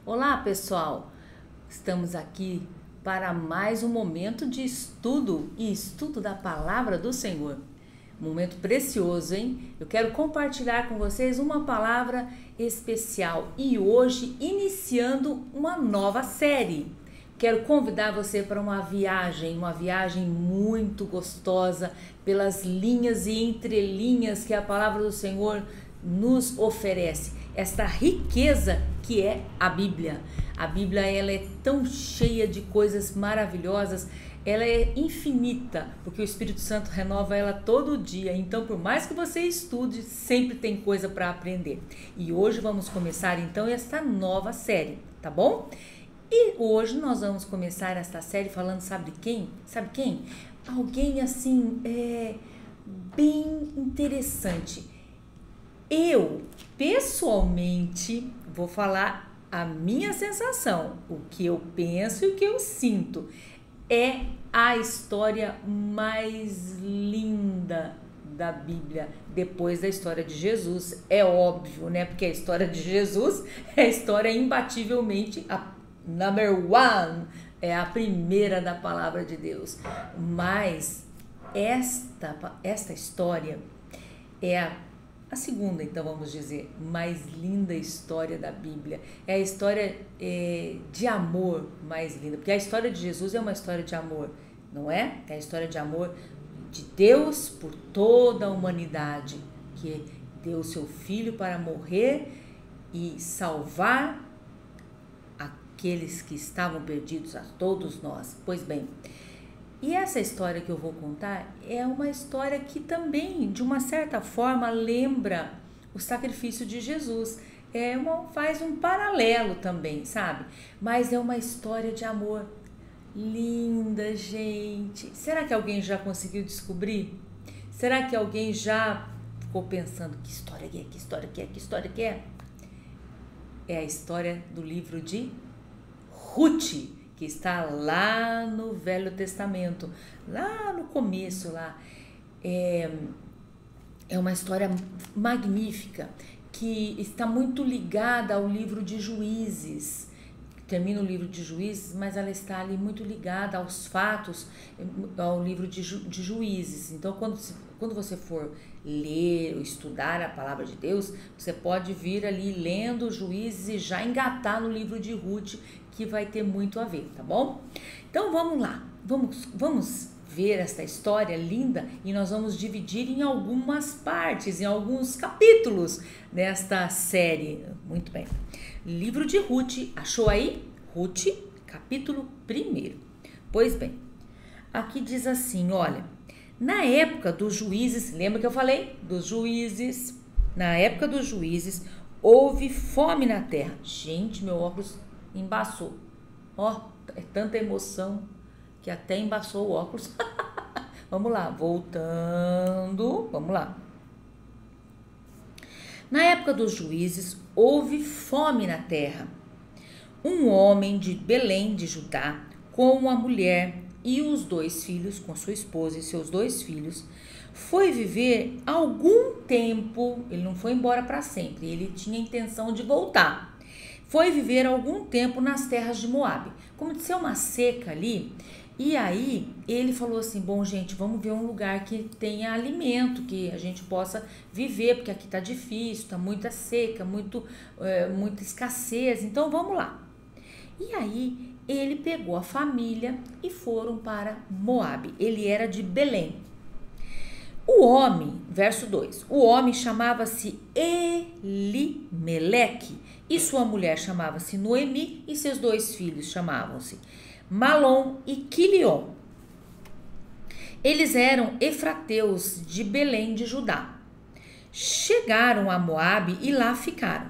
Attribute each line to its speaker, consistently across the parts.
Speaker 1: Olá, pessoal! Estamos aqui para mais um momento de estudo e estudo da Palavra do Senhor. Momento precioso, hein? Eu quero compartilhar com vocês uma palavra especial e hoje iniciando uma nova série. Quero convidar você para uma viagem muito gostosa pelas linhas e entrelinhas que a Palavra do Senhor nos oferece. Esta riqueza que é a Bíblia. A Bíblia ela é tão cheia de coisas maravilhosas, ela é infinita, porque o Espírito Santo renova ela todo dia. Então, por mais que você estude, sempre tem coisa para aprender. E hoje vamos começar então esta nova série, tá bom? E hoje nós vamos começar esta série falando, sabe quem? Sabe quem? Alguém assim, bem interessante. Eu, pessoalmente, vou falar a minha sensação, o que eu penso e o que eu sinto. É a história mais linda da Bíblia, depois da história de Jesus. É óbvio, né? Porque a história de Jesus é a história imbativelmente a number one, é a primeira da palavra de Deus. Mas esta história é a segunda, então vamos dizer, mais linda história da Bíblia. É a história de amor mais linda, porque a história de Jesus é uma história de amor, não é? É a história de amor de Deus por toda a humanidade, que deu seu Filho para morrer e salvar aqueles que estavam perdidos, a todos nós. Pois bem, e essa história que eu vou contar é uma história que também, de uma certa forma, lembra o sacrifício de Jesus. Faz um paralelo também, sabe? Mas é uma história de amor linda, gente. Será que alguém já conseguiu descobrir? Será que alguém já ficou pensando que história que é, que história que é, que história que é? É a história do livro de Ruth, que está lá no Velho Testamento, lá no começo, lá. É uma história magnífica, que está muito ligada ao livro de Juízes. Termina o livro de Juízes, mas ela está ali muito ligada aos fatos, ao livro de Juízes. Então, quando você for ler ou estudar a palavra de Deus, você pode vir ali lendo Juízes e já engatar no livro de Ruth, que vai ter muito a ver, tá bom? Então, vamos lá. Vamos ver esta história linda e nós vamos dividir em algumas partes, em alguns capítulos desta série. Muito bem. Livro de Ruth, achou aí? Ruth, capítulo 1. Pois bem, aqui diz assim, olha, na época dos juízes, lembra que eu falei? Dos juízes, na época dos juízes, houve fome na terra. Gente, meu óculos embaçou. Ó, é tanta emoção que até embaçou o óculos. Vamos lá, voltando, vamos lá. Na época dos juízes, houve fome na terra. Um homem de Belém de Judá, com uma mulher e os 2 filhos, com sua esposa e seus 2 filhos, foi viver algum tempo, ele não foi embora para sempre, ele tinha a intenção de voltar. Foi viver algum tempo nas terras de Moabe. Como disse, uma seca ali. E aí ele falou assim, bom gente, vamos ver um lugar que tenha alimento, que a gente possa viver, porque aqui tá difícil, tá muita seca, muita escassez, então vamos lá. E aí ele pegou a família e foram para Moabe, ele era de Belém. O homem, verso 2, o homem chamava-se Elimeleque e sua mulher chamava-se Noemi e seus 2 filhos chamavam-se Malom e Quilion. Eles eram efrateus de Belém de Judá. Chegaram a Moabe e lá ficaram.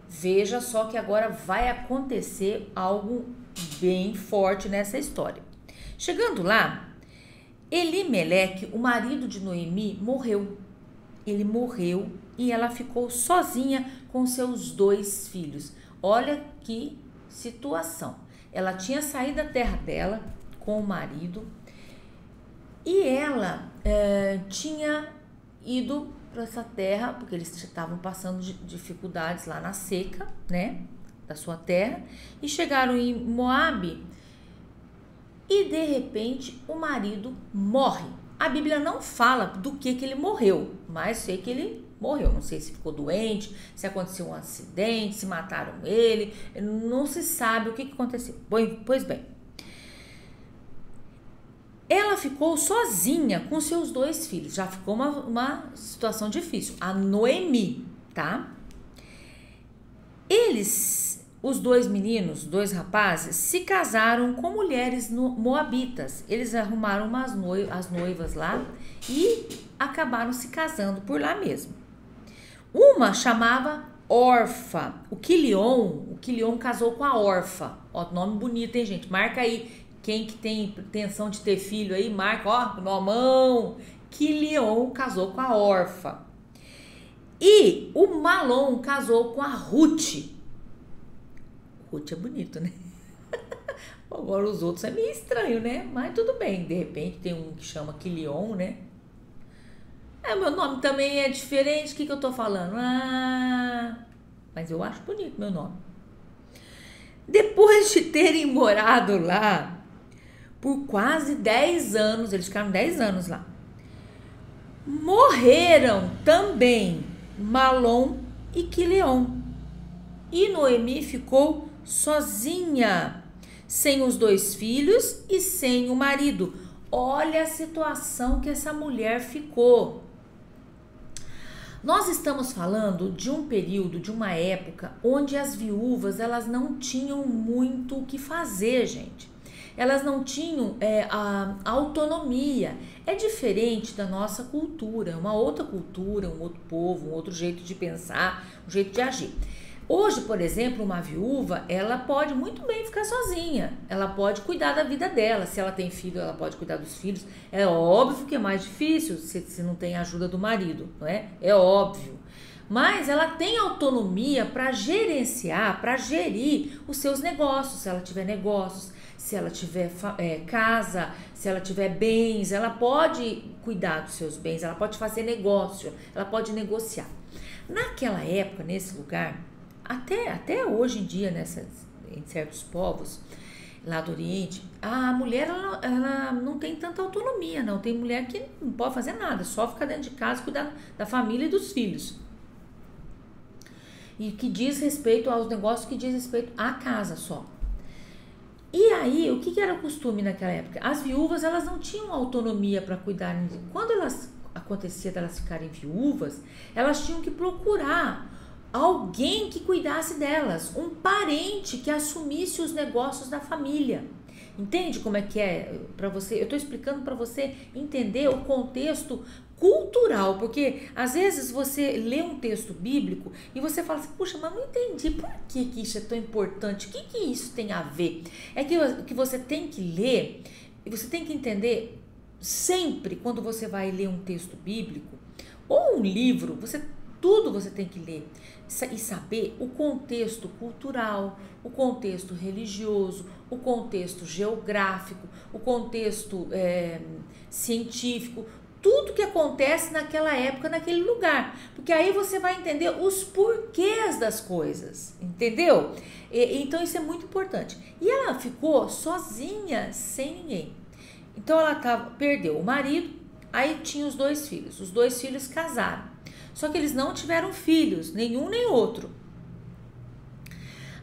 Speaker 1: Veja só que agora vai acontecer algo bem forte nessa história. Chegando lá, Elimeleque, o marido de Noemi, morreu. Ele morreu e ela ficou sozinha com seus 2 filhos. Olha que situação. Ela tinha saído da terra dela com o marido e ela tinha ido para essa terra, porque eles estavam passando dificuldades lá na seca, né? da sua terra e chegaram em Moabe e de repente o marido morre. A Bíblia não fala do que ele morreu, mas sei que ele morreu. Não sei se ficou doente, se aconteceu um acidente, se mataram ele, não se sabe o que aconteceu. Pois bem, ela ficou sozinha com seus 2 filhos. Já ficou uma situação difícil. A Noemi, tá? Os 2 meninos, 2 rapazes, se casaram com mulheres moabitas. Eles arrumaram as noivas lá e acabaram se casando por lá mesmo. Uma chamava Orfa. O Quilion casou com a Orfa. Ó, nome bonito, hein, gente? Marca aí. Quem que tem intenção de ter filho aí, marca, ó, nomão. Quilion casou com a Orfa. E o Malom casou com a Ruth. Ruth é bonito, né? Agora os outros é meio estranho, né? Mas tudo bem. De repente tem um que chama Quilion, né? Meu nome também é diferente. O que eu tô falando? Mas eu acho bonito meu nome. Depois de terem morado lá por quase 10 anos, eles ficaram 10 anos lá, morreram também Malom e Quilion. E Noemi ficou sozinha, sem os 2 filhos e sem o marido. Olha a situação que essa mulher ficou. Nós estamos falando de um período, de uma época, onde as viúvas, elas não tinham muito o que fazer, gente. Elas não tinham a autonomia. É diferente da nossa cultura, uma outra cultura, um outro povo, um outro jeito de pensar, um jeito de agir. Hoje, por exemplo, uma viúva, ela pode muito bem ficar sozinha. Ela pode cuidar da vida dela. Se ela tem filho, ela pode cuidar dos filhos. É óbvio que é mais difícil se não tem a ajuda do marido, não é? É óbvio. Mas ela tem autonomia para gerenciar, para gerir os seus negócios. Se ela tiver negócios, se ela tiver casa, se ela tiver bens, ela pode cuidar dos seus bens, ela pode fazer negócio, ela pode negociar. Naquela época, nesse lugar, até hoje em dia, em certos povos lá do Oriente, a mulher ela não tem tanta autonomia, não. Tem mulher que não pode fazer nada, só ficar dentro de casa, cuidar da família e dos filhos. E que diz respeito aos negócios, que diz respeito à casa só. E aí, o que era o costume naquela época? As viúvas, elas não tinham autonomia para cuidar. Quando acontecia delas ficarem viúvas, elas tinham que procurar alguém que cuidasse delas, um parente que assumisse os negócios da família. Entende como é que é para você? Eu estou explicando para você entender o contexto cultural, porque às vezes você lê um texto bíblico e você fala assim, puxa, mas não entendi por que isso é tão importante, o que isso tem a ver? É que você tem que ler e você tem que entender sempre quando você vai ler um texto bíblico ou um livro, tudo você tem que ler e saber o contexto cultural, o contexto religioso, o contexto geográfico, o contexto científico, tudo que acontece naquela época, naquele lugar, porque aí você vai entender os porquês das coisas, entendeu? Então isso é muito importante. E ela ficou sozinha, sem ninguém. Então ela perdeu o marido, aí tinha os 2 filhos. Os 2 filhos casaram, só que eles não tiveram filhos, nenhum nem outro.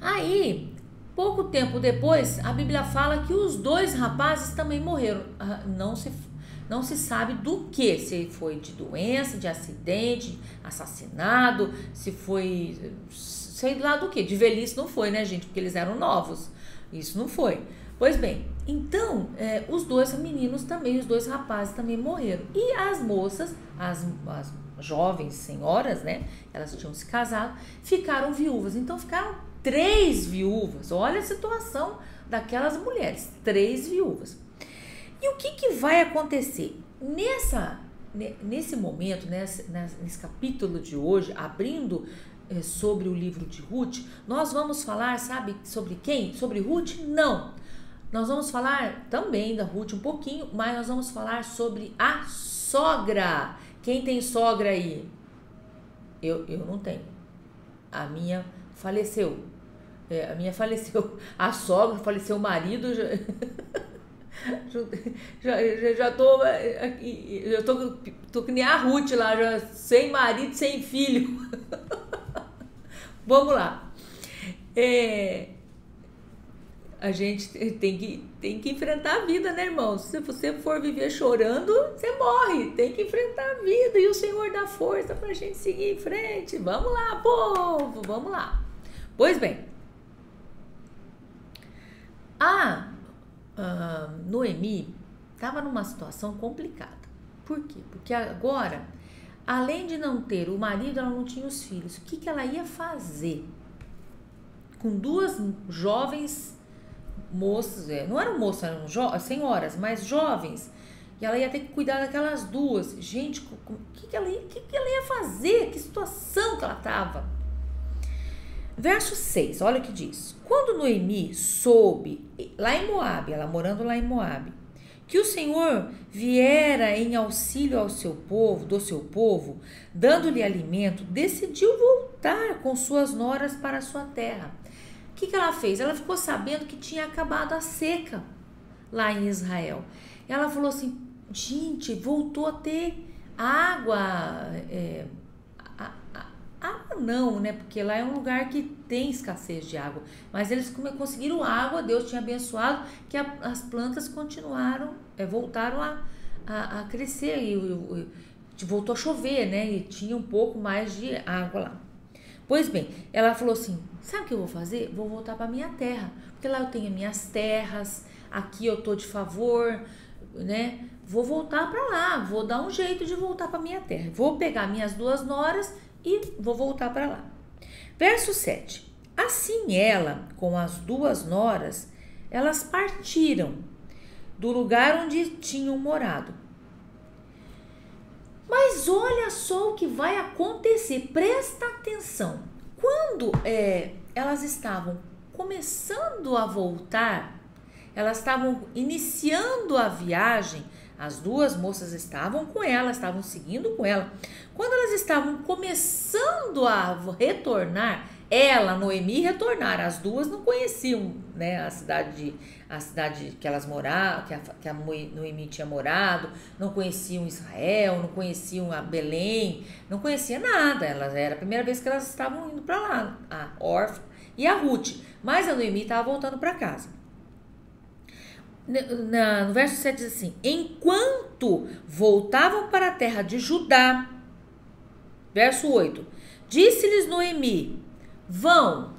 Speaker 1: Aí, pouco tempo depois, a Bíblia fala que os 2 rapazes também morreram. Não se sabe do que, se foi de doença, de acidente, assassinado, se foi, sei lá do que, de velhice não foi, né, gente, porque eles eram novos, isso não foi. Pois bem, então, os 2 meninos também, os 2 rapazes também morreram. E as moças, as jovens senhoras, né, elas tinham se casado, ficaram viúvas. Então, ficaram 3 viúvas. Olha a situação daquelas mulheres, 3 viúvas. E o que vai acontecer? Nesse momento, nesse capítulo de hoje, abrindo sobre o livro de Ruth, nós vamos falar, sabe, sobre quem? Sobre Ruth? Não. Nós vamos falar também da Ruth um pouquinho, mas nós vamos falar sobre a sogra. Quem tem sogra aí? Eu não tenho. A minha faleceu. a minha faleceu, a sogra, faleceu o marido, já tô que nem a Ruth lá, já sem marido, sem filho. Vamos lá. A gente tem que enfrentar a vida, né, irmão? Se você for viver chorando, você morre. Tem que enfrentar a vida e o Senhor dá força pra gente seguir em frente. Vamos lá, povo, vamos lá. Pois bem, a Noemi estava numa situação complicada. Por quê? Porque agora, além de não ter o marido, ela não tinha os filhos. O que ela ia fazer? Com duas jovens moças, não eram moças, eram senhoras, mas jovens, e ela ia ter que cuidar daquelas duas. Gente, o que ela ia fazer? Que situação que ela estava? Verso 6, olha o que diz. Quando Noemi soube, lá em Moabe, ela morando lá em Moabe, que o Senhor viera em auxílio ao seu povo, do seu povo, dando-lhe alimento, decidiu voltar com suas noras para a sua terra. O que ela fez? Ela ficou sabendo que tinha acabado a seca lá em Israel. Ela falou assim, gente, voltou a ter água, água não, né? Porque lá é um lugar que tem escassez de água. Mas eles conseguiram água, Deus tinha abençoado, que as plantas continuaram, voltaram a crescer e voltou a chover, né? E tinha um pouco mais de água lá. Pois bem, ela falou assim, sabe o que eu vou fazer? Vou voltar para minha terra, porque lá eu tenho minhas terras, aqui eu tô de favor, né? Vou voltar para lá, vou dar um jeito de voltar para minha terra. Vou pegar minhas duas noras e vou voltar para lá. Verso 7. Assim ela, com as duas noras, elas partiram do lugar onde tinham morado. Mas olha só o que vai acontecer, presta atenção. Quando elas estavam começando a voltar, elas estavam iniciando a viagem, as duas moças estavam com ela, estavam seguindo com ela. Quando elas estavam começando a retornar, ela, Noemi, retornaram. As duas não conheciam, né, a cidade que elas moravam, que a Noemi tinha morado, não conheciam Israel, não conheciam a Belém, não conhecia nada. Era a primeira vez que elas estavam indo para lá, a Orfa e a Ruth. Mas a Noemi estava voltando para casa. No verso 7 diz assim, enquanto voltavam para a terra de Judá, verso 8, disse-lhes Noemi, vão,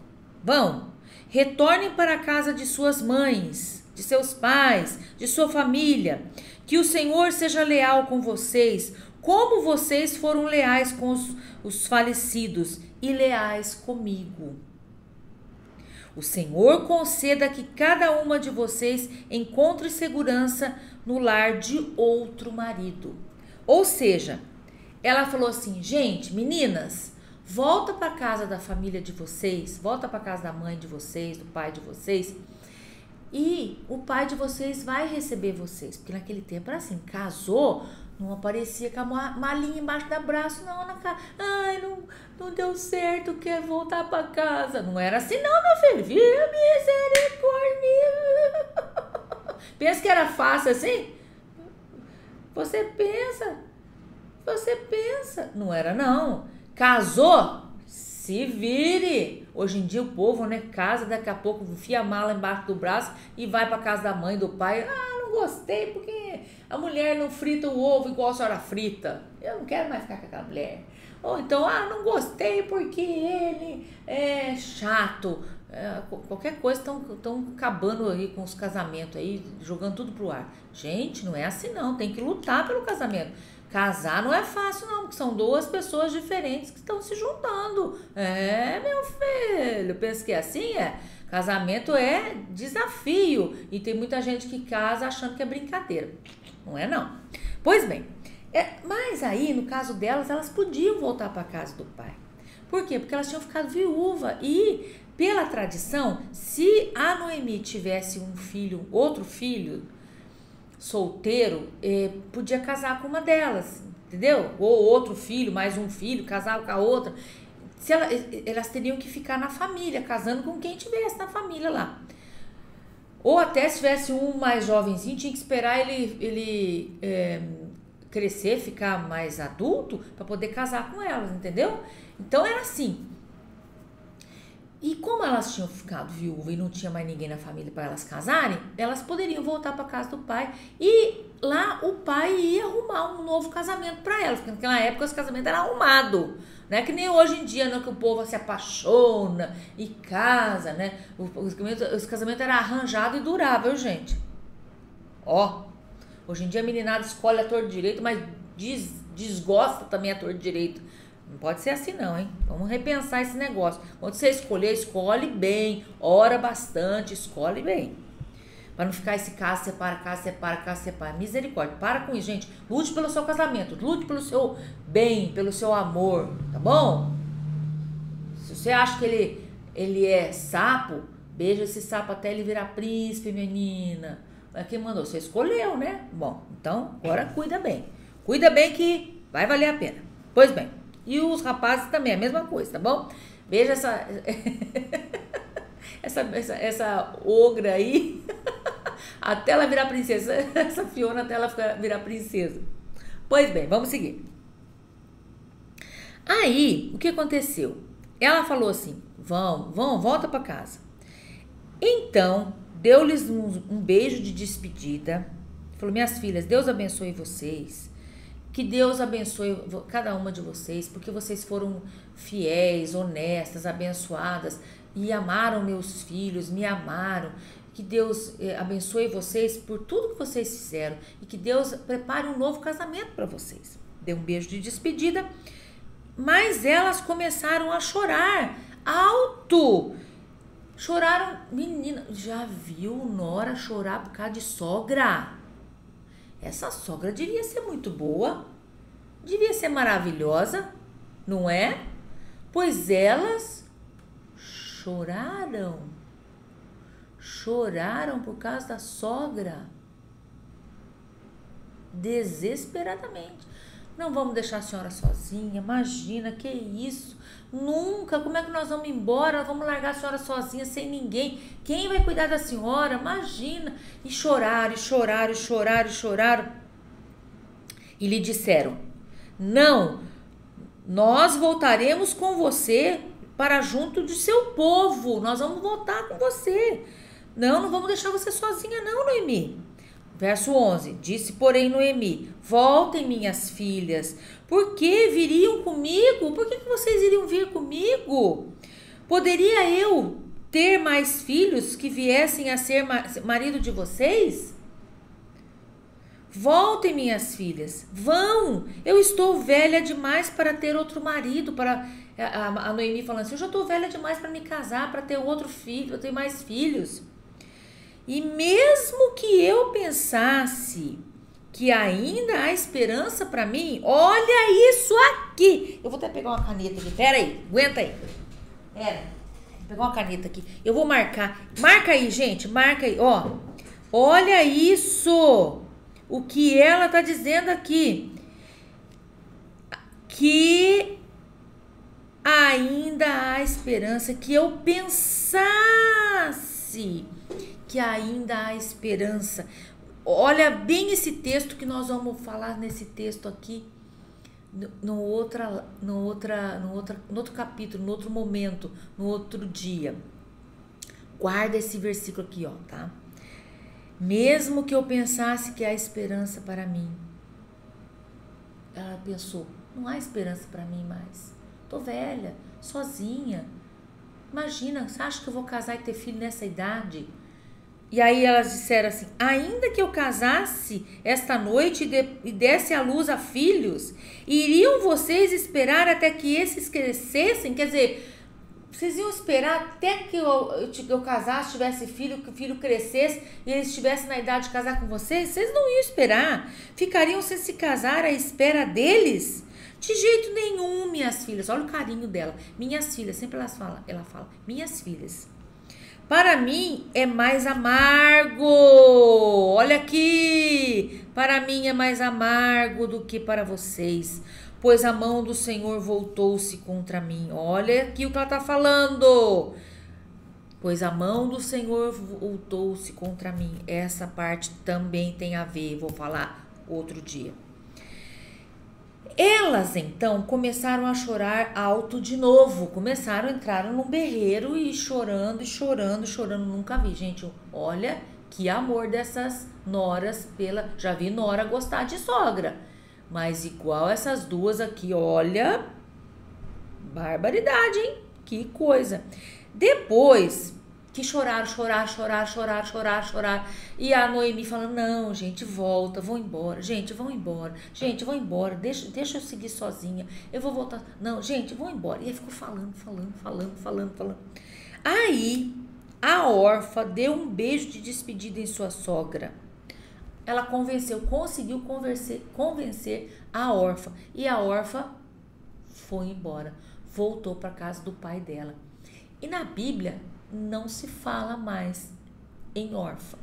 Speaker 1: retornem para a casa de suas mães, de seus pais, de sua família, que o Senhor seja leal com vocês, como vocês foram leais com os falecidos e leais comigo. O Senhor conceda que cada uma de vocês encontre segurança no lar de outro marido. Ou seja, ela falou assim, gente, meninas, volta para casa da família de vocês, volta para casa da mãe de vocês, do pai de vocês, e o pai de vocês vai receber vocês. Porque naquele tempo era assim, casou, não aparecia com a malinha embaixo do braço, não, na cara. Ai, não deu certo, quer voltar para casa. Não era assim, não, meu filho. Viu, misericórdia. Pensa que era fácil assim? Você pensa. Não era, não. Casou? Se vire. Hoje em dia o povo, né, casa, daqui a pouco enfia a mala embaixo do braço e vai para casa da mãe, do pai. Não gostei porque a mulher não frita o ovo igual a senhora frita. Eu não quero mais ficar com aquela mulher. Ou então, não gostei porque ele é chato. Qualquer coisa estão acabando aí com os casamentos aí, jogando tudo pro ar. Gente, não é assim não, tem que lutar pelo casamento. Casar não é fácil não, porque são duas pessoas diferentes que estão se juntando. Meu filho, pensa que é assim, Casamento é desafio e tem muita gente que casa achando que é brincadeira. Não é não. Pois bem, mas aí no caso delas, elas podiam voltar para casa do pai. Por quê? Porque elas tinham ficado viúva e pela tradição, se a Noemi tivesse um filho, outro filho solteiro, podia casar com uma delas, entendeu? Ou outro filho, mais um filho, casar com a outra. elas teriam que ficar na família, casando com quem tivesse na família lá. Ou até se tivesse um mais jovenzinho, tinha que esperar ele crescer, ficar mais adulto, para poder casar com elas, entendeu? Então era assim. E como elas tinham ficado viúvas e não tinha mais ninguém na família para elas casarem, elas poderiam voltar para casa do pai e lá o pai ia arrumar um novo casamento para elas, porque naquela época os casamentos eram arrumados, né? Que nem hoje em dia, não, que o povo se apaixona e casa, né? Os casamentos eram arranjados e duráveis, gente. Ó, hoje em dia a meninada escolhe a torta direito, mas desgosta também a torta direito. Não pode ser assim não, hein? Vamos repensar esse negócio. Quando você escolher, escolhe bem, ora bastante, escolhe bem. Para não ficar esse caso separa, caso separa, caso separa. Misericórdia, para com isso, gente. Lute pelo seu casamento, lute pelo seu bem, pelo seu amor, tá bom? Se você acha que ele é sapo, beija esse sapo até ele virar príncipe, menina. Mas quem mandou? Você escolheu, né? Bom, então agora cuida bem. Cuida bem que vai valer a pena. Pois bem. E os rapazes também, a mesma coisa, tá bom? Veja essa ogra aí, até ela virar princesa, essa Fiona até ela virar princesa. Pois bem, vamos seguir. Aí, o que aconteceu? Ela falou assim, volta para casa. Então, deu-lhes um beijo de despedida, falou, minhas filhas, Deus abençoe vocês. Que Deus abençoe cada uma de vocês, porque vocês foram fiéis, honestas, abençoadas e amaram meus filhos, me amaram. Que Deus abençoe vocês por tudo que vocês fizeram e que Deus prepare um novo casamento para vocês. Deu um beijo de despedida, mas elas começaram a chorar alto. Choraram, menina, já viu nora chorar por causa de sogra? Essa sogra devia ser muito boa, devia ser maravilhosa, não é? Pois elas choraram por causa da sogra, desesperadamente. Não vamos deixar a senhora sozinha, imagina, que isso, nunca, como é que nós vamos embora, vamos largar a senhora sozinha, sem ninguém, quem vai cuidar da senhora, imagina, e choraram, e lhe disseram, não, nós voltaremos com você para junto do seu povo, nós vamos voltar com você, não vamos deixar você sozinha não, Noemi. Verso 11, disse porém Noemi, voltem minhas filhas, por que viriam comigo? Por que vocês iriam vir comigo? Poderia eu ter mais filhos que viessem a ser marido de vocês? Voltem minhas filhas, vão, eu estou velha demais para ter outro marido, para a Noemi falando assim, eu já estou velha demais para me casar, para ter outro filho, para ter mais filhos. E mesmo que eu pensasse que ainda há esperança para mim, olha isso aqui. Eu vou até pegar uma caneta aqui, pera aí, aguenta aí. Vou pegar uma caneta aqui, eu vou marcar. Marca aí, gente, marca aí, ó. Olha isso, o que ela tá dizendo aqui. Que ainda há esperança, que eu pensasse que ainda há esperança. Olha bem esse texto que nós vamos falar nesse texto aqui no outro capítulo, no outro momento, no outro dia. Guarda esse versículo aqui, ó, tá? Mesmo que eu pensasse que há esperança para mim. Ela pensou, não há esperança para mim mais. Tô velha, sozinha. Imagina, você acha que eu vou casar e ter filho nessa idade? E aí elas disseram assim, ainda que eu casasse esta noite e desse à luz a filhos, iriam vocês esperar até que esses crescessem? Quer dizer, vocês iam esperar até que eu casasse, tivesse filho, que o filho crescesse e eles estivessem na idade de casar com vocês? Vocês não iam esperar? Ficariam sem se casar à espera deles? De jeito nenhum, minhas filhas. Olha o carinho dela. Minhas filhas, sempre ela fala, minhas filhas. Para mim é mais amargo, olha aqui, para mim é mais amargo do que para vocês, pois a mão do Senhor voltou-se contra mim. Olha aqui o que ela está falando. Pois a mão do Senhor voltou-se contra mim. Essa parte também tem a ver, vou falar outro dia. Elas então começaram a chorar alto de novo, entraram num berreiro e chorando, nunca vi, gente, olha que amor dessas noras, já vi nora gostar de sogra, mas igual essas duas aqui, olha, barbaridade, hein, que coisa. Depois que choraram, e a Noemi falando, não, gente, volta, vão embora, deixa eu seguir sozinha, eu vou voltar, não, gente, vão embora, e aí ficou falando. Aí, a órfã deu um beijo de despedida em sua sogra, ela conseguiu convencer a órfã, e a órfã foi embora, voltou para casa do pai dela. E na Bíblia não se fala mais em órfã.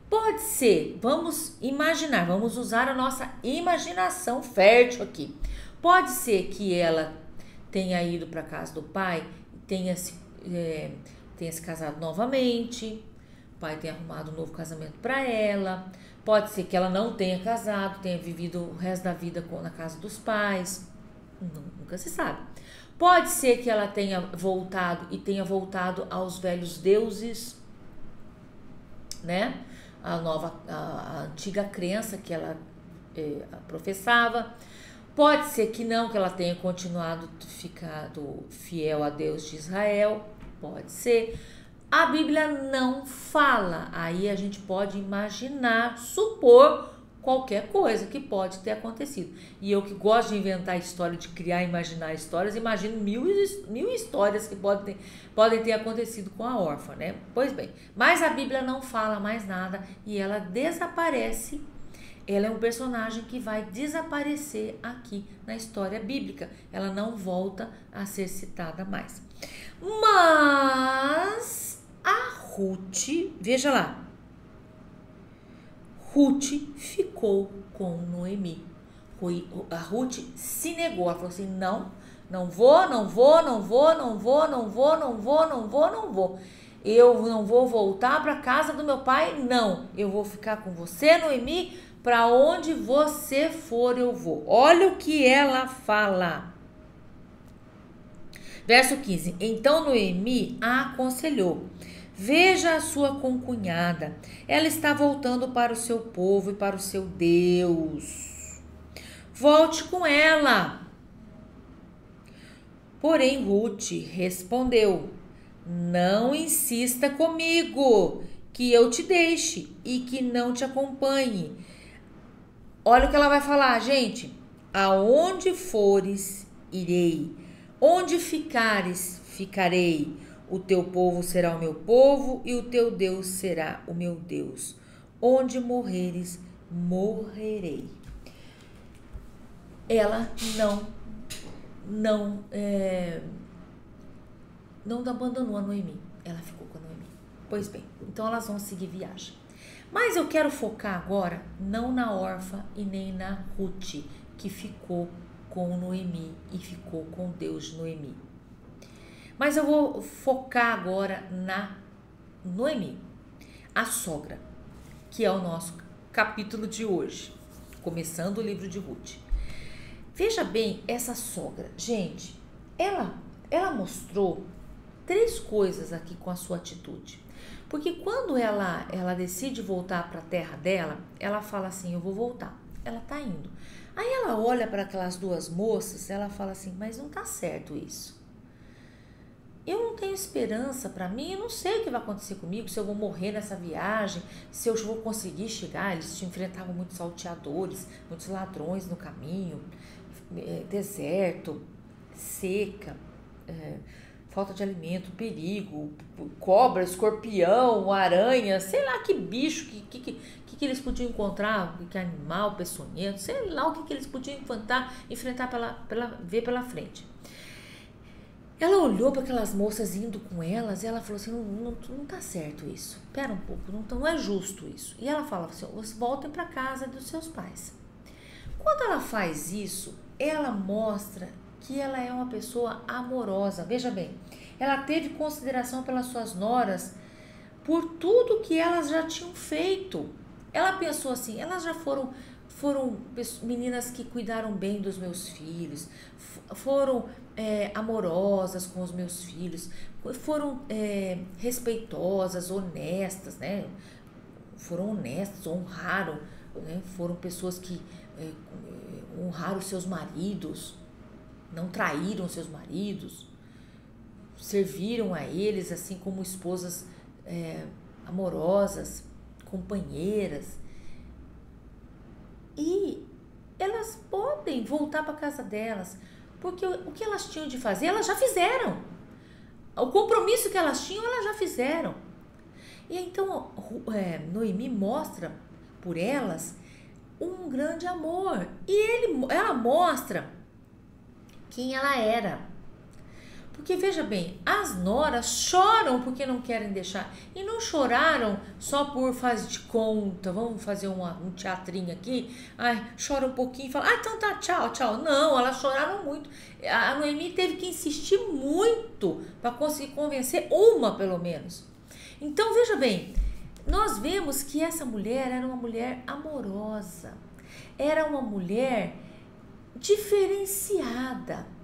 Speaker 1: Pode ser, vamos imaginar, vamos usar a nossa imaginação fértil aqui. Pode ser que ela tenha ido para a casa do pai, tenha se casado novamente, o pai tenha arrumado um novo casamento para ela. Pode ser que ela não tenha casado, tenha vivido o resto da vida na casa dos pais. Nunca se sabe. Pode ser que ela tenha voltado aos velhos deuses, né? A antiga crença que ela professava. Pode ser que não, que ela tenha ficado fiel a Deus de Israel. Pode ser. A Bíblia não fala. Aí a gente pode imaginar, supor qualquer coisa que pode ter acontecido. E eu que gosto de inventar história, de criar, imaginar histórias, imagino mil histórias que podem ter acontecido com a órfã, né? Pois bem, mas a Bíblia não fala mais nada e ela desaparece. Ela é um personagem que vai desaparecer aqui na história bíblica. Ela não volta a ser citada mais. Mas a Ruth, veja lá, Ruth ficou com Noemi. A Ruth se negou, ela falou assim, não vou. Eu não vou voltar para casa do meu pai, não. Eu vou ficar com você, Noemi, para onde você for eu vou. Olha o que ela fala. Verso 15. Então Noemi a aconselhou, veja a sua concunhada, ela está voltando para o seu povo e para o seu Deus. Volte com ela. Porém, Ruth respondeu, não insista comigo, que eu te deixe e que não te acompanhe. Olha o que ela vai falar, gente. Aonde fores, irei. Onde ficares, ficarei. O teu povo será o meu povo e o teu Deus será o meu Deus. Onde morreres, morrerei. Ela não abandonou a Noemi. Ela ficou com a Noemi. Pois bem, então elas vão seguir viagem. Mas eu quero focar agora não na órfã e nem na Ruth, que ficou com Noemi e ficou com Deus de Noemi. Mas eu vou focar agora na Noemi, a sogra, que é o nosso capítulo de hoje, começando o livro de Ruth. Veja bem essa sogra, gente, ela mostrou 3 coisas aqui com a sua atitude. Porque quando ela decide voltar para a terra dela, ela fala assim, eu vou voltar. Ela tá indo. Aí ela olha para aquelas 2 moças, ela fala assim, mas não tá certo isso. Eu não tenho esperança para mim, eu não sei o que vai acontecer comigo, se eu vou morrer nessa viagem, se eu vou conseguir chegar. Eles enfrentavam muitos salteadores, muitos ladrões no caminho, deserto, seca, falta de alimento, perigo, cobra, escorpião, aranha, sei lá que bicho, que eles podiam encontrar, que animal, peçonhento, sei lá o que eles podiam enfrentar ver pela frente. Ela olhou para aquelas moças indo com elas e ela falou assim, não tá certo isso, pera um pouco, não é justo isso. E ela falava assim, vocês voltem para casa dos seus pais. quando ela faz isso, ela mostra que ela é uma pessoa amorosa. Veja bem, ela teve consideração pelas suas noras por tudo que elas já tinham feito. Ela pensou assim, elas já foram meninas que cuidaram bem dos meus filhos, foram amorosas com os meus filhos, foram respeitosas, honestas, né? Foram honestas, honraram, né? Foram pessoas que honraram seus maridos, não traíram seus maridos, serviram a eles assim como esposas amorosas, companheiras. E elas podem voltar para casa delas, porque o que elas tinham de fazer, elas já fizeram. O compromisso que elas tinham, elas já fizeram. E então Noemi mostra por elas um grande amor. E ela mostra quem ela era. Porque veja bem, as noras choram porque não querem deixar. E não choraram só por fazer de conta, vamos fazer um teatrinho aqui. Ai, chora um pouquinho e fala, então tá, tchau, tchau. Não, elas choraram muito. A Noemi teve que insistir muito para conseguir convencer uma, pelo menos. Então veja bem, nós vemos que essa mulher era uma mulher amorosa. Era uma mulher diferenciada.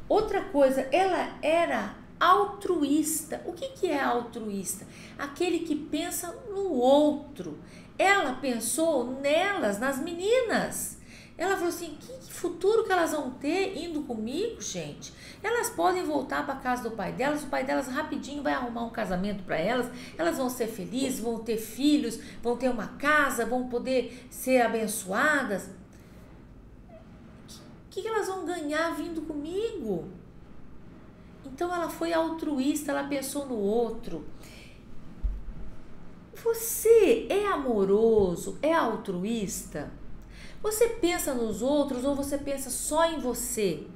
Speaker 1: Outra coisa, ela era altruísta. O que é altruísta? Aquele que pensa no outro. Ela pensou nelas, nas meninas. Ela falou assim, que futuro que elas vão ter indo comigo, gente? Elas podem voltar para a casa do pai delas, o pai delas rapidinho vai arrumar um casamento para elas, elas vão ser felizes, vão ter filhos, vão ter uma casa, vão poder ser abençoadas. O que elas vão ganhar vindo comigo? Então ela foi altruísta, ela pensou no outro. Você é amoroso, é altruísta? Você pensa nos outros ou você pensa só em você?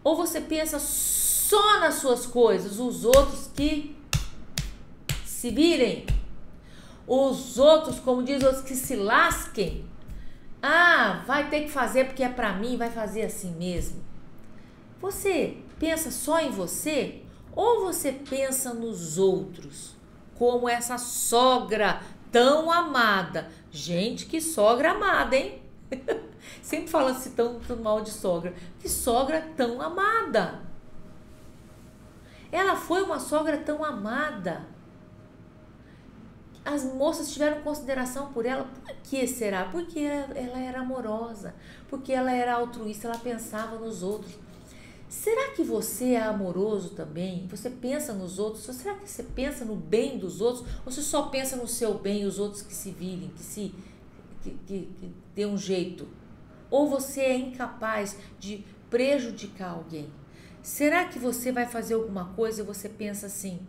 Speaker 1: Ou você pensa só nas suas coisas, os outros que se virem? Os outros, como diz os que se lasquem? Vai ter que fazer porque é pra mim, vai fazer assim mesmo. Você pensa só em você ou você pensa nos outros? Como essa sogra tão amada. Gente, que sogra amada, hein? Sempre fala-se tão mal de sogra. Que sogra tão amada. Ela foi uma sogra tão amada. As moças tiveram consideração por ela. Por que será? Porque ela era amorosa, porque ela era altruísta, ela pensava nos outros. Será que você é amoroso também? Você pensa nos outros? Ou será que você pensa no bem dos outros? Ou você só pensa no seu bem e os outros que se virem, que dê um jeito? Ou você é incapaz de prejudicar alguém? Será que você vai fazer alguma coisa e você pensa assim,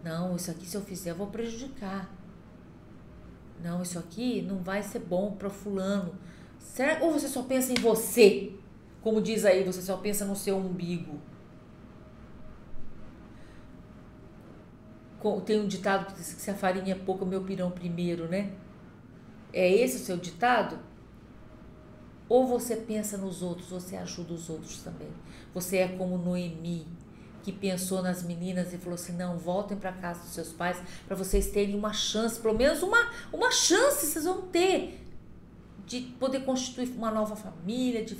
Speaker 1: não, isso aqui se eu fizer eu vou prejudicar. Não, isso aqui não vai ser bom para fulano. Ou você só pensa em você? Como diz aí, você só pensa no seu umbigo. Tem um ditado que diz que se a farinha é pouca, o meu pirão primeiro, né? É esse o seu ditado? Ou você pensa nos outros, você ajuda os outros também. Você é como Noemi, que pensou nas meninas e falou assim, não, voltem para casa dos seus pais para vocês terem uma chance, pelo menos uma chance vocês vão ter de poder constituir uma nova família, de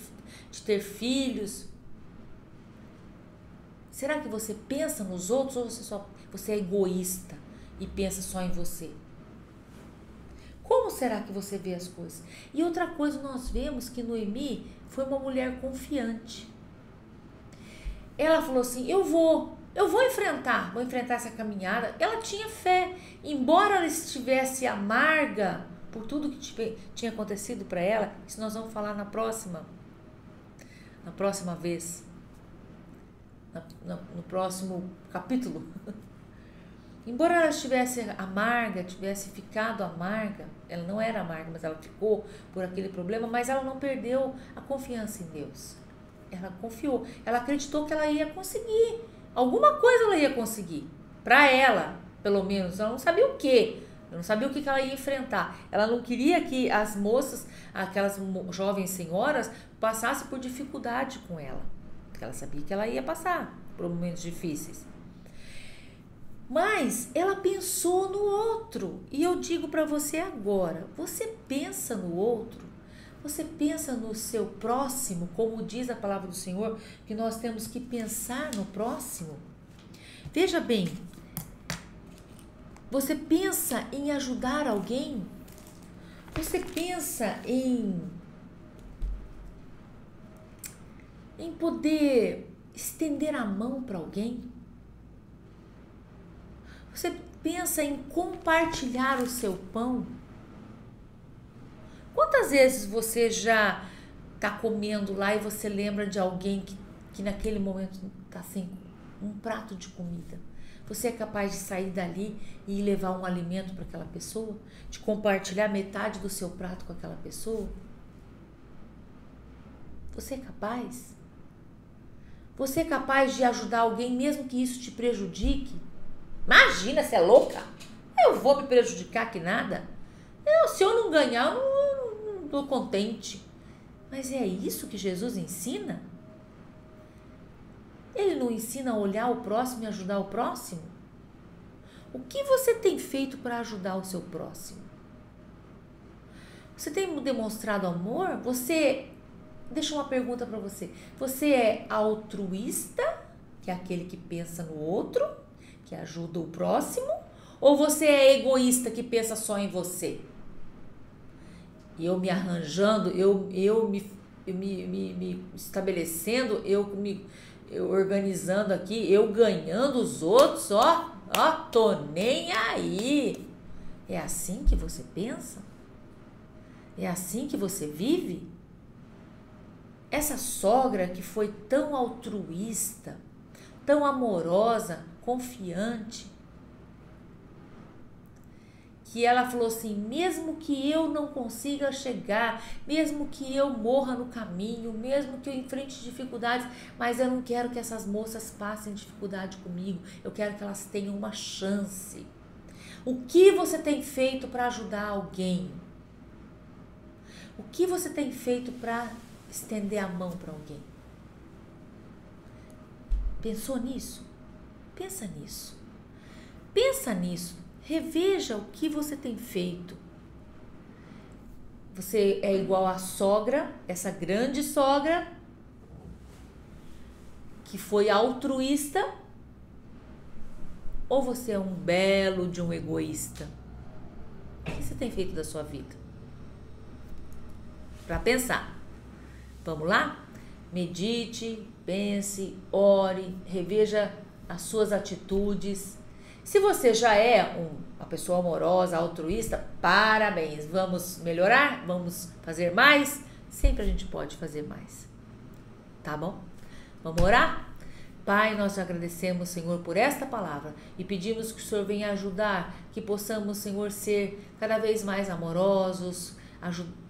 Speaker 1: ter filhos. Será que você pensa nos outros ou você é egoísta e pensa só em você? Como será que você vê as coisas? E outra coisa, nós vemos que Noemi foi uma mulher confiante. Ela falou assim, eu vou enfrentar essa caminhada. Ela tinha fé, embora ela estivesse amarga por tudo que tinha acontecido para ela. Isso nós vamos falar na próxima vez, no próximo capítulo. Embora ela estivesse amarga, tivesse ficado amarga, ela não era amarga, mas ela ficou por aquele problema, mas ela não perdeu a confiança em Deus. Ela confiou, ela acreditou que ela ia conseguir. Alguma coisa ela ia conseguir. Para ela, pelo menos. Ela não sabia o quê, Eu não sabia o que ela ia enfrentar. Ela não queria que as moças, aquelas jovens senhoras, passassem por dificuldade com ela. Porque ela sabia que ela ia passar por momentos difíceis. Mas ela pensou no outro. E eu digo para você agora, você pensa no outro? Você pensa no seu próximo, como diz a palavra do Senhor, que nós temos que pensar no próximo? Veja bem, você pensa em ajudar alguém? Você pensa em poder estender a mão para alguém? Você pensa em compartilhar o seu pão? Quantas vezes você já está comendo lá e você lembra de alguém que naquele momento está sem um prato de comida? Você é capaz de sair dali e levar um alimento para aquela pessoa? De compartilhar metade do seu prato com aquela pessoa? Você é capaz? Você é capaz de ajudar alguém mesmo que isso te prejudique? Imagina, você é louca? Eu vou me prejudicar que nada? Se eu não ganhar, eu não estou contente. Mas é isso que Jesus ensina? Ele não ensina a olhar o próximo e ajudar o próximo? O que você tem feito para ajudar o seu próximo? Você tem demonstrado amor? Deixa uma pergunta para você. Você é altruísta, que é aquele que pensa no outro, que ajuda o próximo? Ou você é egoísta, que pensa só em você? Eu me arranjando, eu me estabelecendo, eu organizando aqui, eu ganhando os outros, tô nem aí. É assim que você pensa? É assim que você vive? Essa sogra que foi tão altruísta, tão amorosa, confiante, que ela falou assim, mesmo que eu não consiga chegar, mesmo que eu morra no caminho, mesmo que eu enfrente dificuldades, mas eu não quero que essas moças passem dificuldade comigo, eu quero que elas tenham uma chance. O que você tem feito para ajudar alguém? O que você tem feito para estender a mão para alguém? Pensou nisso? Pensa nisso. Pensa nisso. Reveja o que você tem feito. Você é igual à sogra, essa grande sogra, que foi altruísta, ou você é um belo de um egoísta? O que você tem feito da sua vida? Para pensar. Vamos lá? Medite, pense, ore, reveja as suas atitudes. Se você já é uma pessoa amorosa, altruísta, parabéns. Vamos melhorar? Vamos fazer mais? Sempre a gente pode fazer mais. Tá bom? Vamos orar? Pai, nós te agradecemos, Senhor, por esta palavra e pedimos que o Senhor venha ajudar, que possamos, Senhor, ser cada vez mais amorosos,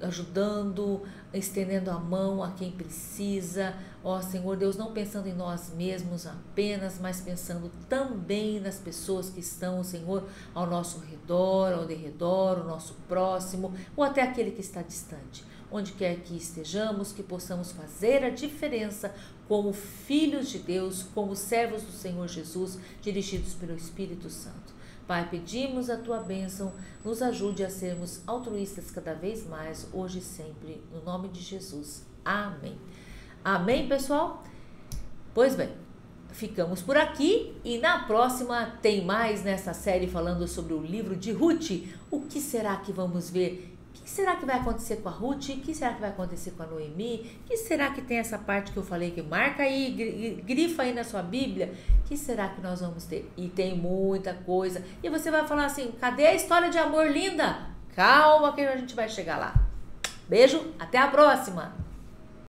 Speaker 1: ajudando, estendendo a mão a quem precisa. Ó Senhor Deus, não pensando em nós mesmos apenas, mas pensando também nas pessoas que estão, Senhor, ao nosso redor, ao derredor, o nosso próximo, ou até aquele que está distante. Onde quer que estejamos, que possamos fazer a diferença como filhos de Deus, como servos do Senhor Jesus, dirigidos pelo Espírito Santo. Pai, pedimos a tua bênção, nos ajude a sermos altruístas cada vez mais, hoje e sempre, no nome de Jesus. Amém. Amém, pessoal? Pois bem, ficamos por aqui e na próxima tem mais nessa série falando sobre o livro de Ruth. O que será que vamos ver? O que será que vai acontecer com a Ruth? O que será que vai acontecer com a Noemi? O que será que tem essa parte que eu falei que marca aí, grifa aí na sua Bíblia? O que será que nós vamos ter? E tem muita coisa. E você vai falar assim, cadê a história de amor linda? Calma que a gente vai chegar lá. Beijo, até a próxima!